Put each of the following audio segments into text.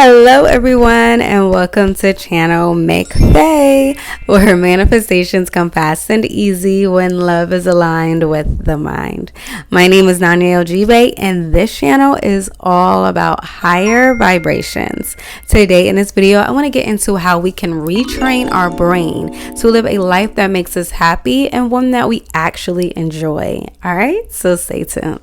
Hello everyone and welcome to channel McFaers, where manifestations come fast and easy when love is aligned with the mind. My name is Nanya Ojibe and this channel is all about higher vibrations. Today in this video, I want to get into how we can retrain our brain to live a life that makes us happy and one that we actually enjoy. All right, so stay tuned.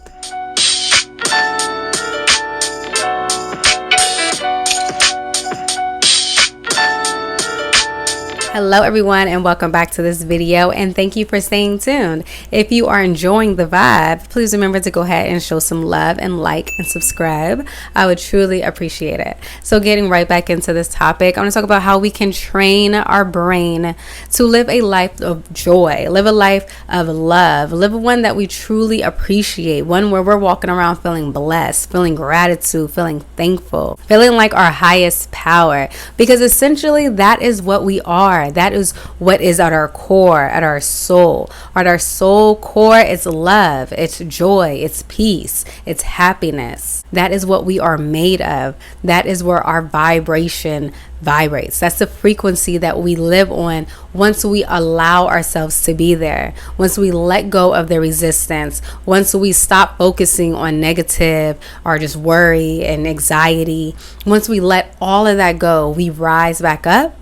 Hello everyone and welcome back to this video, and thank you for staying tuned. If you are enjoying the vibe, please remember to go ahead and show some love and like and subscribe. I would truly appreciate it. So getting right back into this topic, I want to talk about how we can train our brain to live a life of joy, live a life of love, live one that we truly appreciate, one where we're walking around feeling blessed, feeling gratitude, feeling thankful, feeling like our highest power, because essentially that is what we are. That is what is at our core, at our soul. At our soul core, it's love, it's joy, it's peace, it's happiness. That is what we are made of. That is where our vibration vibrates. That's the frequency that we live on once we allow ourselves to be there. Once we let go of the resistance, once we stop focusing on negative or just worry and anxiety, once we let all of that go, we rise back up.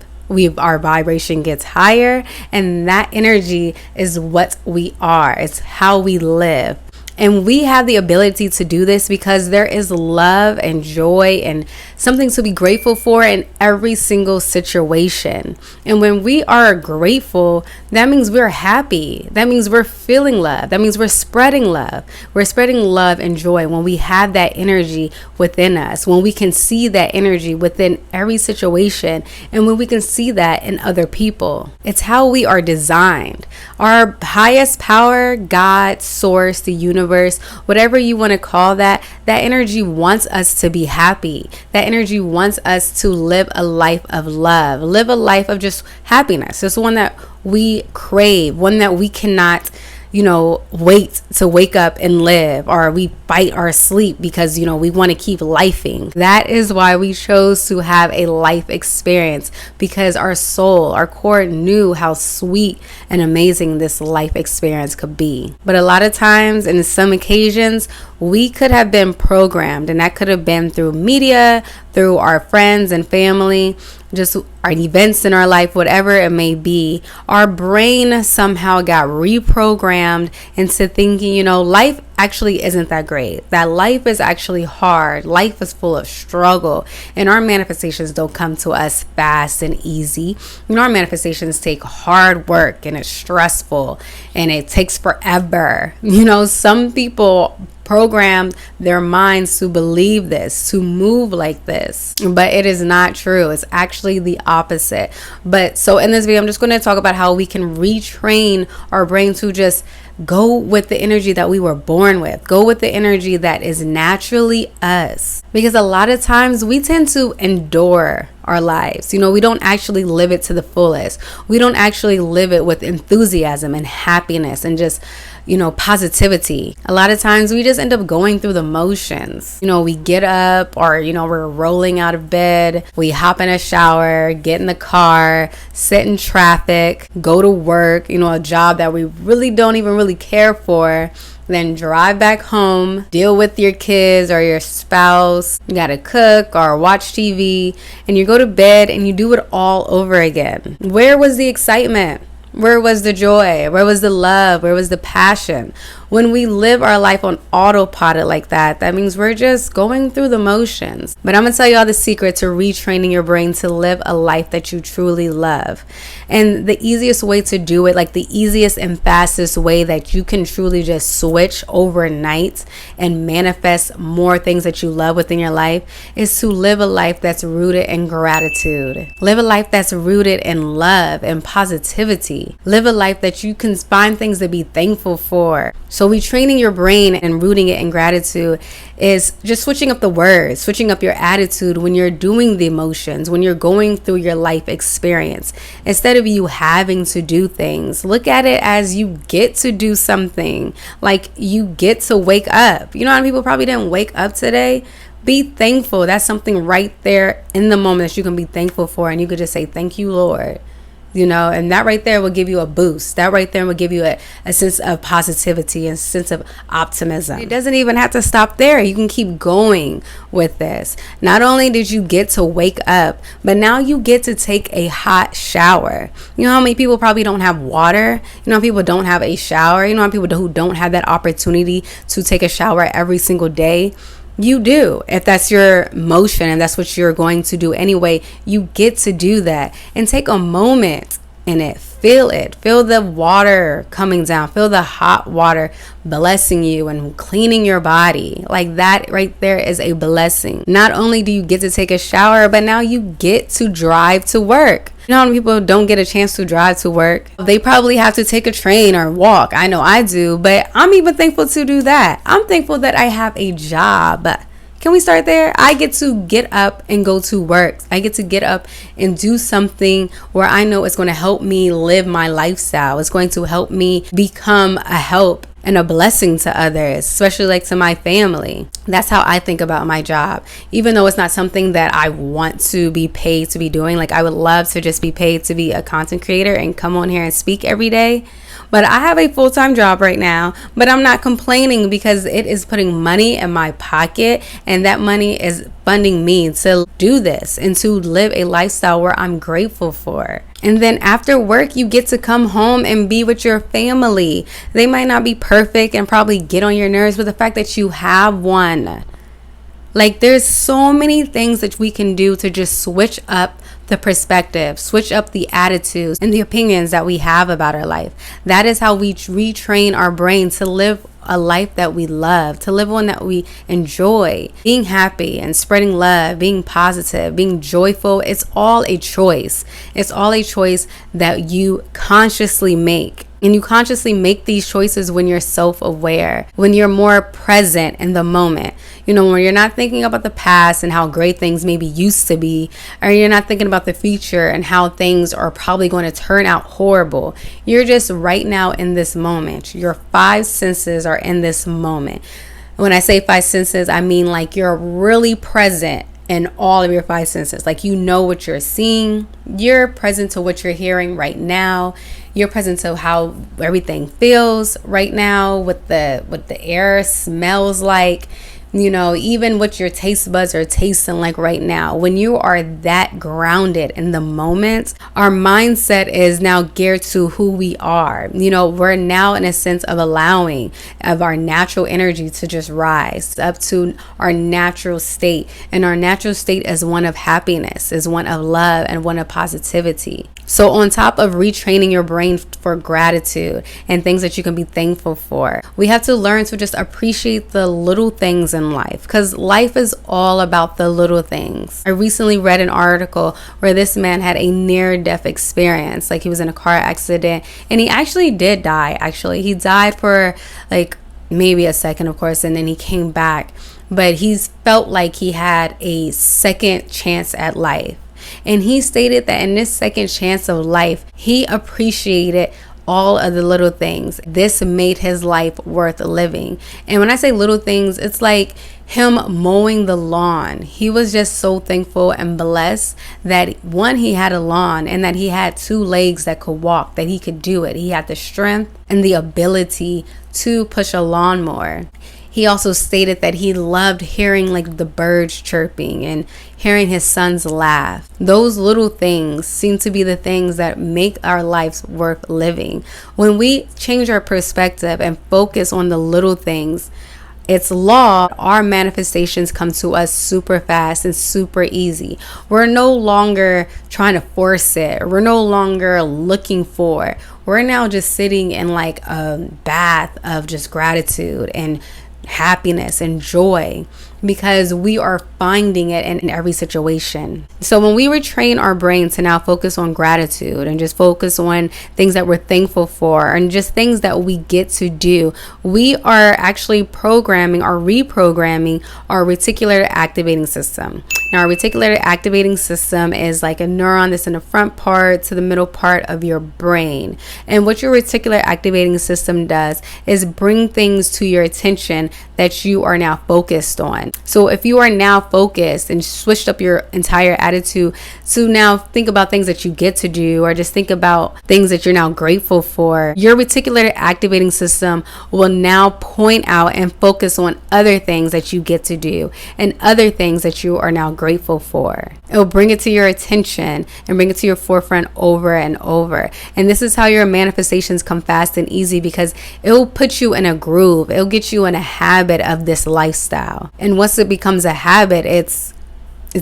Our vibration gets higher, and that energy is what we are. It's how we live. And we have the ability to do this because there is love and joy and something to be grateful for in every single situation. And when we are grateful, that means we're happy. That means we're feeling love. That means we're spreading love. We're spreading love and joy when we have that energy within us, when we can see that energy within every situation, and when we can see that in other people. It's how we are designed. Our highest power, God, source, the universe, whatever you want to call that energy wants us to be happy. That energy wants us to live a life of love, live a life of just happiness. It's one that we crave, one that we cannot wait to wake up and live, or we fight our sleep because, we want to keep lifing. That is why we chose to have a life experience, because our soul, our core knew how sweet and amazing this life experience could be. But a lot of times, in some occasions, we could have been programmed, and that could have been through media, through our friends and family, just our events in our life, whatever it may be. Our brain somehow got reprogrammed into thinking, life actually isn't that great, that life is actually hard, life is full of struggle, and our manifestations don't come to us fast and easy. Our manifestations take hard work, and it's stressful, and it takes forever. Some people programmed their minds to believe this, to move like this, but it is not true. It's actually the opposite. But so in this video, I'm just going to talk about how we can retrain our brain to just go with the energy that we were born with. Go with the energy that is naturally us. Because a lot of times we tend to endure our lives. We don't actually live it to the fullest. We don't actually live it with enthusiasm and happiness and just, positivity. A lot of times we just end up going through the motions. We get up, or, we're rolling out of bed. We hop in a shower, get in the car, sit in traffic, go to work, a job that we really don't even really care for. Then drive back home, deal with your kids or your spouse. You gotta cook or watch TV, and you go to bed and you do it all over again. Where was the excitement? Where was the joy? Where was the love? Where was the passion? When we live our life on autopilot like that, that means we're just going through the motions. But I'm going to tell you all the secret to retraining your brain to live a life that you truly love. And the easiest way to do it, like the easiest and fastest way that you can truly just switch overnight and manifest more things that you love within your life, is to live a life that's rooted in gratitude. Live a life that's rooted in love and positivity. Live a life that you can find things to be thankful for. So retraining your brain and rooting it in gratitude is just switching up the words, switching up your attitude when you're doing the emotions, when you're going through your life experience. Instead of you having to do things, look at it as you get to do something. Like you get to wake up. How many people probably didn't wake up today? Be thankful. That's something right there in the moment that you can be thankful for. And you could just say, thank you, Lord. And that right there will give you a boost. That right there will give you a sense of positivity and a sense of optimism. It doesn't even have to stop there. You can keep going with this. Not only did you get to wake up, but now you get to take a hot shower. You know how many people probably don't have water? You know how people don't have a shower? You know how people who don't have that opportunity to take a shower every single day? You do. If that's your motion and that's what you're going to do anyway, you get to do that and take a moment in it. Feel it. Feel the water coming down. Feel the hot water blessing you and cleaning your body. Like that right there is a blessing. Not only do you get to take a shower, but now you get to drive to work. You know how many people don't get a chance to drive to work? They probably have to take a train or walk. I know I do, but I'm even thankful to do that. I'm thankful that I have a job. Can we start there? I get to get up and go to work. I get to get up and do something where I know it's going to help me live my lifestyle. It's going to help me become a help and a blessing to others, especially like to my family. That's how I think about my job. Even though it's not something that I want to be paid to be doing, like I would love to just be paid to be a content creator and come on here and speak every day. But I have a full-time job right now, but I'm not complaining because it is putting money in my pocket, and that money is funding me to do this and to live a lifestyle where I'm grateful for. And then after work, you get to come home and be with your family. They might not be perfect and probably get on your nerves, but the fact that you have one. Like there's so many things that we can do to just switch up the perspective, switch up the attitudes and the opinions that we have about our life. That is how we retrain our brain to live a life that we love, to live one that we enjoy. Being happy and spreading love, being positive, being joyful, it's all a choice. It's all a choice that you consciously make. And you consciously make these choices when you're self-aware, when you're more present in the moment. When you're not thinking about the past and how great things maybe used to be, or you're not thinking about the future and how things are probably going to turn out horrible. You're just right now in this moment. Your 5 senses are in this moment. When I say 5 senses, I mean like you're really present in all of your 5 senses. Like you know what you're seeing, you're present to what you're hearing right now, you're present to how everything feels right now, what the air smells like, even what your taste buds are tasting like right now. When you are that grounded in the moment, our mindset is now geared to who we are. We're now in a sense of allowing of our natural energy to just rise up to our natural state. And our natural state is one of happiness, is one of love, and one of positivity. So on top of retraining your brain for gratitude and things that you can be thankful for, we have to learn to just appreciate the little things in life, because life is all about the little things. I recently read an article where this man had a near-death experience. Like he was in a car accident and he actually did die. He died for like maybe a second, of course, and then he came back. But he's felt like he had a second chance at life. And he stated that in this second chance of life, he appreciated all of the little things. This made his life worth living. And when I say little things, it's like him mowing the lawn. He was just so thankful and blessed that one, he had a lawn and that he had 2 legs that could walk, that he could do it. He had the strength and the ability to push a lawnmower. He also stated that he loved hearing like the birds chirping and hearing his sons laugh. Those little things seem to be the things that make our lives worth living. When we change our perspective and focus on the little things, it's law, our manifestations come to us super fast and super easy. We're no longer trying to force it. We're no longer looking for it. We're now just sitting in like a bath of just gratitude and happiness and joy, because we are finding it in every situation. So when we retrain our brain to now focus on gratitude and just focus on things that we're thankful for and just things that we get to do, we are actually programming or reprogramming our reticular activating system. Now, our reticular activating system is like a neuron that's in the front part to the middle part of your brain. And what your reticular activating system does is bring things to your attention that you are now focused on. on. So if you are now focused and switched up your entire attitude to now think about things that you get to do, or just think about things that you're now grateful for, your reticular activating system will now point out and focus on other things that you get to do and other things that you are now grateful for. It will bring it to your attention and bring it to your forefront over and over. And this is how your manifestations come fast and easy, because it will put you in a groove. It'll get you in a habit of this lifestyle. And once it becomes a habit, it's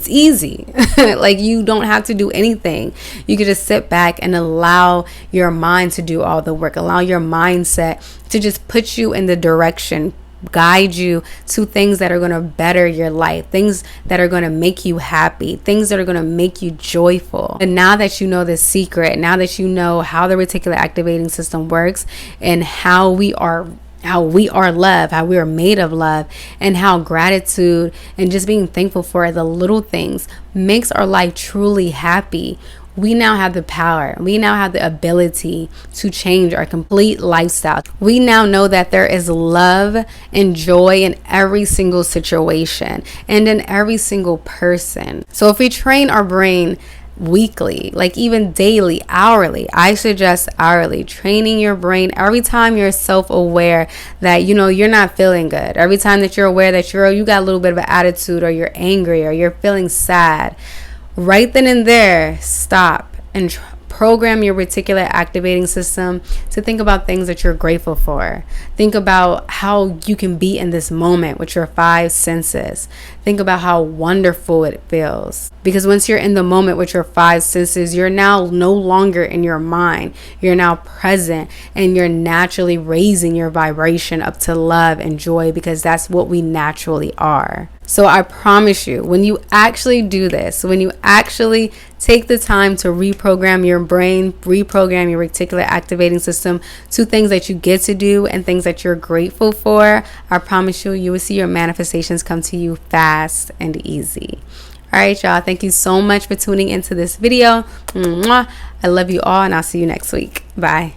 easy. Like, you don't have to do anything. You can just sit back and allow your mind to do all the work. Allow your mindset to just put you in the direction, guide you to things that are going to better your life, things that are going to make you happy, things that are going to make you joyful. And now that you know the secret, now that you know how the reticular activating system works and how we are love, how we are made of love, and how gratitude and just being thankful for the little things makes our life truly happy, we now have the power. We now have the ability to change our complete lifestyle. We now know that there is love and joy in every single situation and in every single person. So if we train our brain weekly, like even daily, hourly, I suggest hourly, training your brain every time you're self-aware that, you're not feeling good. Every time that you're aware that you got a little bit of an attitude, or you're angry, or you're feeling sad, right then and there, stop and program your reticular activating system to think about things that you're grateful for. Think about how you can be in this moment with your 5 senses. Think about how wonderful it feels. Because once you're in the moment with your 5 senses, you're now no longer in your mind. You're now present, and you're naturally raising your vibration up to love and joy, because that's what we naturally are. So I promise you, when you actually do this, when you actually take the time to reprogram your brain, reprogram your reticular activating system to things that you get to do and things that you're grateful for, I promise you, you will see your manifestations come to you fast and easy. All right, y'all. Thank you so much for tuning into this video. Mwah. I love you all, and I'll see you next week. Bye.